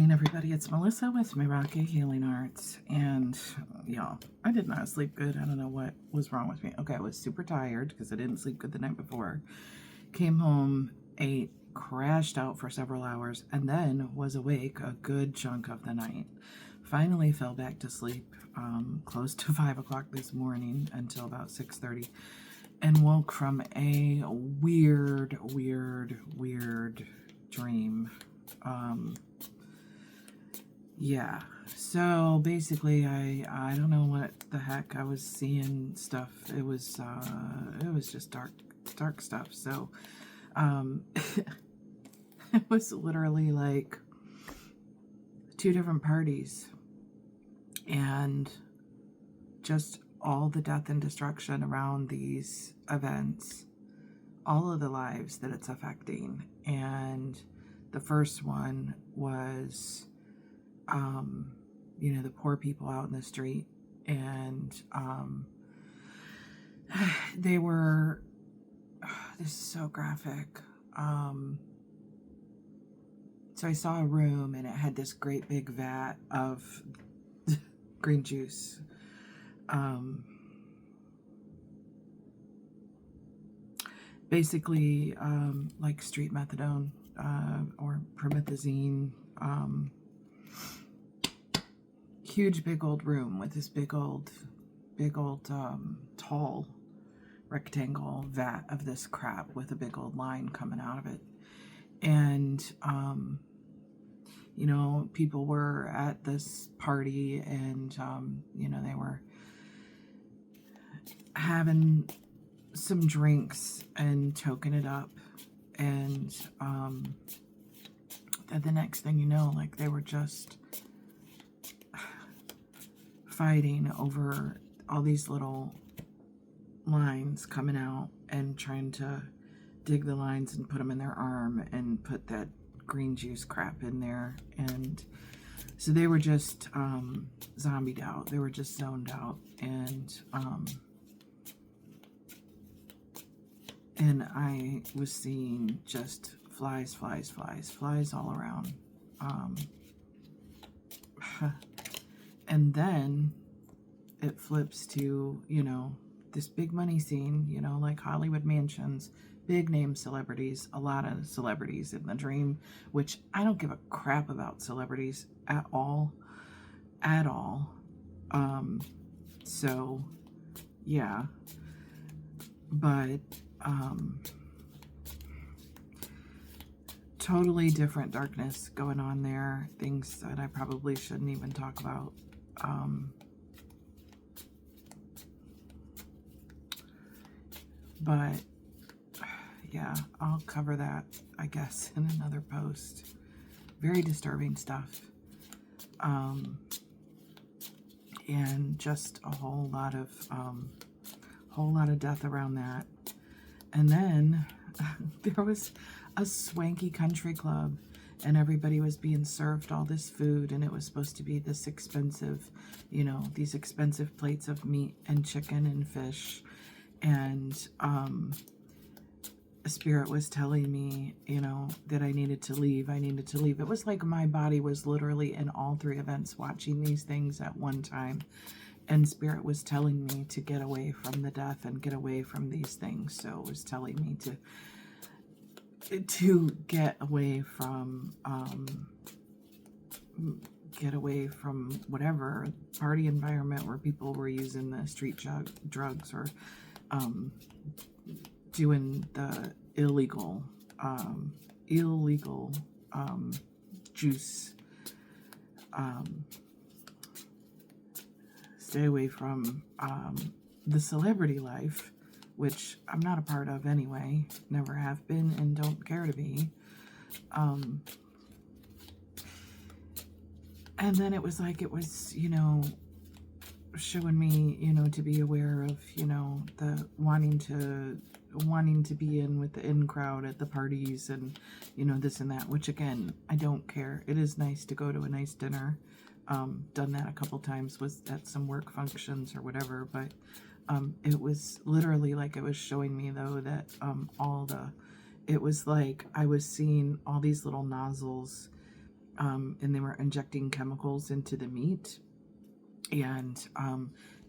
morning, everybody. It's Melissa with Meraki Healing Arts, and y'all, I did not sleep good. I don't know what was wrong with me. Okay, I was super tired because I didn't sleep good the night before. Came home, ate, crashed out for several hours, and then was awake a good chunk of the night. Finally fell back to sleep close to 5 o'clock this morning until about 6:30, and woke from a weird dream. Yeah, so basically I don't know what the heck I was seeing stuff. It was just dark stuff. So it was literally like 2 different parties and just all the death and destruction around these events, all of the lives that it's affecting. And the first one was the poor people out in the street, and they were, this is so graphic. So I saw a room and it had this great big vat of green juice. Basically, like street methadone, or promethazine, huge big old room with this big old tall rectangle vat of this crap with a big old line coming out of it. And people were at this party, and they were having some drinks and toking it up, and the next thing you know, like, they were just fighting over all these little lines coming out and trying to dig the lines and put them in their arm and put that green juice crap in there. And so they were just zombied out. They were just zoned out. And I was seeing just flies all around. And then it flips to, this big money scene, like Hollywood mansions, big name celebrities, a lot of celebrities in the dream, which I don't give a crap about celebrities at all. So yeah, but totally different darkness going on there, things that I probably shouldn't even talk about. But yeah, I'll cover that, I guess, in another post. Very disturbing stuff. And just a whole lot of death around that. And then there was a swanky country club, and everybody was being served all this food, and it was supposed to be this expensive, these expensive plates of meat and chicken and fish. And a spirit was telling me, that I needed to leave. It was like my body was literally in all 3 events watching these things at one time. And spirit was telling me to get away from the death and get away from these things. So it was telling me to get away from whatever party environment where people were using the street drugs, or doing the illegal juice. Stay away from the celebrity life, which I'm not a part of anyway, never have been and don't care to be. And then it was like, it was, showing me, to be aware of, the wanting to be in with the in crowd at the parties, and, this and that, which again, I don't care. It is nice to go to a nice dinner. Done that a couple times, was at some work functions or whatever, but it was literally like, it was showing me though that it was like I was seeing all these little nozzles and they were injecting chemicals into the meat, and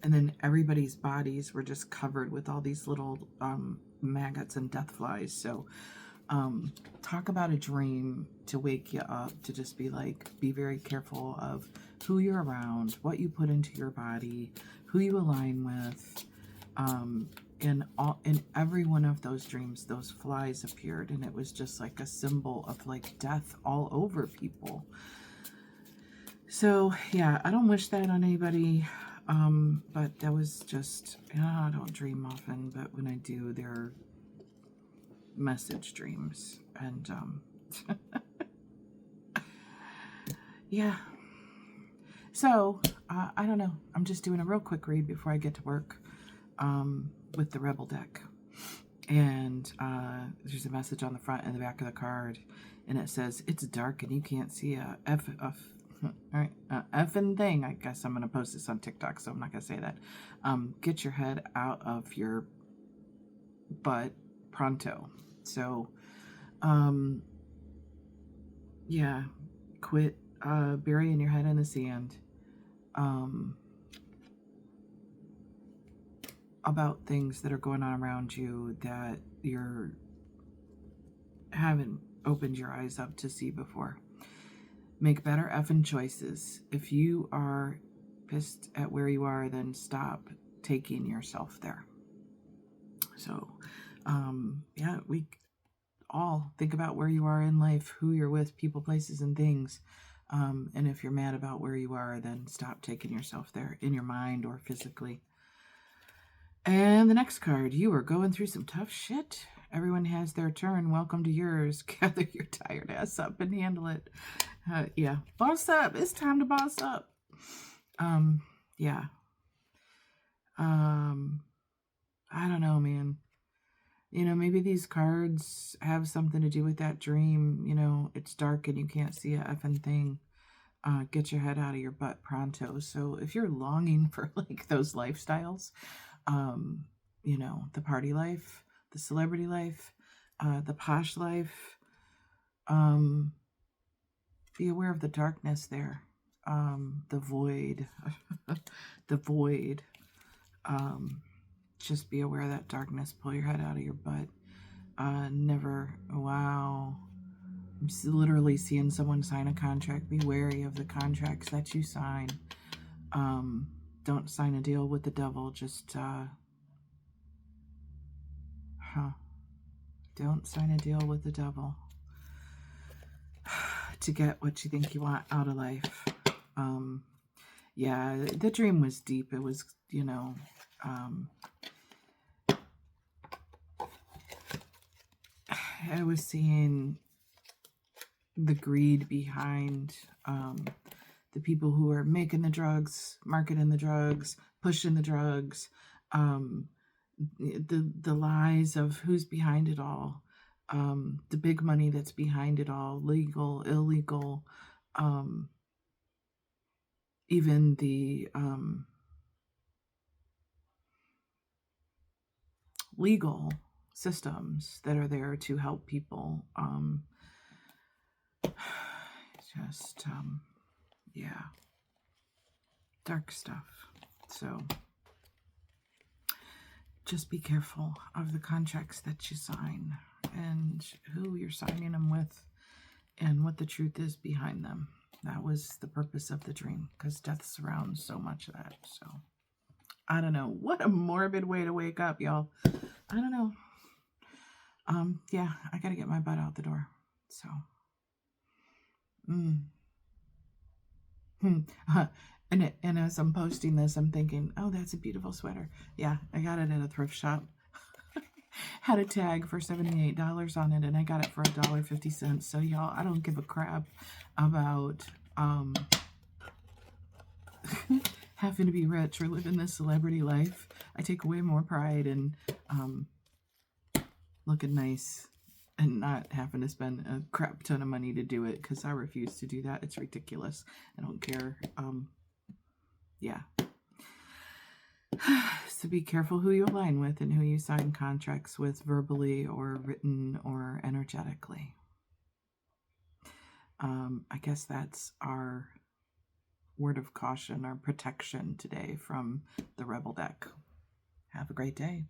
then everybody's bodies were just covered with all these little maggots and death flies. So talk about a dream to wake you up, to just be like, be very careful of who you're around, what you put into your body, who you align with. In every one of those dreams, those flies appeared, and it was just like a symbol of like death all over people. So yeah, I don't wish that on anybody. But that was just, I don't dream often, but when I do, they're message dreams. And yeah. So I don't know. I'm just doing a real quick read before I get to work with the Rebel deck. And there's a message on the front and the back of the card, and it says, "It's dark and you can't see a effing thing." I guess I'm going to post this on TikTok, so I'm not going to say that. Get your head out of your butt pronto. So, yeah, quit burying your head in the sand about things that are going on around you that you haven't opened your eyes up to see before. Make better effing choices. If you are pissed at where you are, then stop taking yourself there. So, yeah, we all think about where you are in life, who you're with, people, places, and things. And if you're mad about where you are, then stop taking yourself there in your mind or physically. And the next card, you are going through some tough shit. Everyone has their turn. Welcome to yours. Gather your tired ass up and handle it. Yeah, boss up. It's time to boss up. Yeah. I don't know, man. Maybe these cards have something to do with that dream. It's dark and you can't see a effing thing. Get your head out of your butt pronto. So if you're longing for like those lifestyles, the party life, the celebrity life, the posh life, be aware of the darkness there. The void, the void. Just be aware of that darkness. Pull your head out of your butt. Wow. I'm literally seeing someone sign a contract. Be wary of the contracts that you sign. Don't sign a deal with the devil. Just, don't sign a deal with the devil to get what you think you want out of life. Yeah, the dream was deep. It was, I was seeing the greed behind the people who are making the drugs, marketing the drugs, pushing the drugs, the lies of who's behind it all, the big money that's behind it all, legal, illegal, even the legal systems that are there to help people. Yeah, dark stuff. So just be careful of the contracts that you sign and who you're signing them with and what the truth is behind them. That was the purpose of the dream, because death surrounds so much of that. So I don't know. What a morbid way to wake up, y'all. I don't know. Yeah, I gotta get my butt out the door. So and as I'm posting this, I'm thinking, oh, that's a beautiful sweater. Yeah, I got it at a thrift shop. Had a tag for $78 on it, and I got it for $1.50. So y'all, I don't give a crap about having to be rich or living this celebrity life. I take way more pride in looking nice and not having to spend a crap ton of money to do it, because I refuse to do that. It's ridiculous. I don't care. Yeah. So be careful who you align with and who you sign contracts with, verbally or written or energetically. I guess that's our word of caution, our protection today from the Rebel deck. Have a great day.